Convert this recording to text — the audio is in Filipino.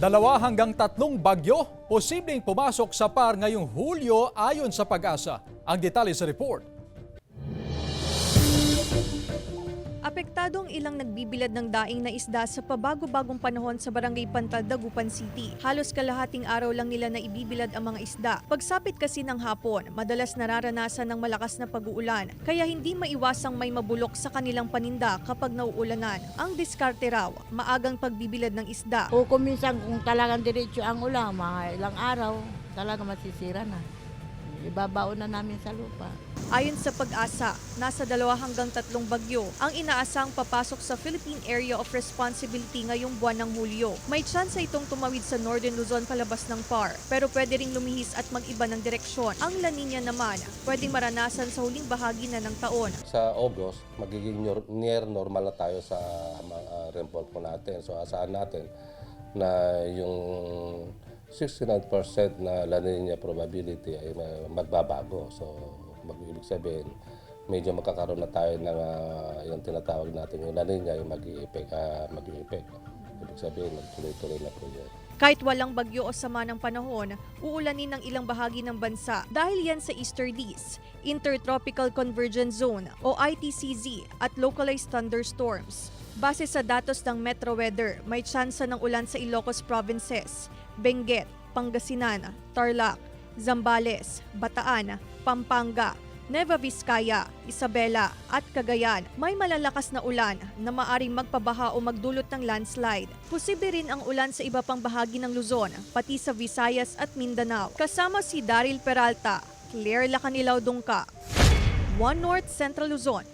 2 hanggang 3 bagyo posibleng pumasok sa PAR ngayong Hulyo ayon sa Pag-asa. Ang detalye sa report. Apektado ang ilang nagbibilad ng daing na isda sa pabago-bagong panahon sa Barangay Pantal, Dagupan City. Halos kalahating araw lang nila na ibibilad ang mga isda. Pagsapit kasi ng hapon, madalas nararanasan ng malakas na pag-uulan, kaya hindi maiwasang may mabulok sa kanilang paninda kapag nauulanan. Ang diskarte raw, maagang pagbibilad ng isda. O kung minsan kung talagang diretso ang ulan, mga ilang araw, talaga masisira na. Ibabaon na namin sa lupa. Ayon sa Pag-asa, nasa 2 hanggang 3 bagyo ang inaasang papasok sa Philippine Area of Responsibility ngayong buwan ng Hulyo. May tsansa itong tumawid sa Northern Luzon palabas ng PAR, pero pwede ring lumihis at mag-iba ng direksyon. Ang La Nina naman, pwedeng maranasan sa huling bahagi na ng taon. Sa August, magiging near normal na tayo sa rainfall po natin. So asahan natin na yung 69% na La Nina probability ay magbabago. So mag-ibig sabihin, medyo magkakaroon na tayo ng yung tinatawag natin yung La Nina yung mag-i-effect. Ibig sabihin, magtuloy-tuloy na po yun. Kahit walang bagyo o sama ng panahon, uulanin ng ilang bahagi ng bansa dahil yan sa Easterlies, Intertropical Convergence Zone o ITCZ at localized thunderstorms. Base sa datos ng Metro Weather, may tsansa ng ulan sa Ilocos Provinces, Benguet, Pangasinan, Tarlac, Zambales, Bataan, Pampanga, Nueva Vizcaya, Isabela at Cagayan. May malalakas na ulan na maaring magpabaha o magdulot ng landslide. Posible rin ang ulan sa iba pang bahagi ng Luzon, pati sa Visayas at Mindanao. Kasama si Daryl Peralta, Claire Lacanilaw Dungka, One North Central Luzon.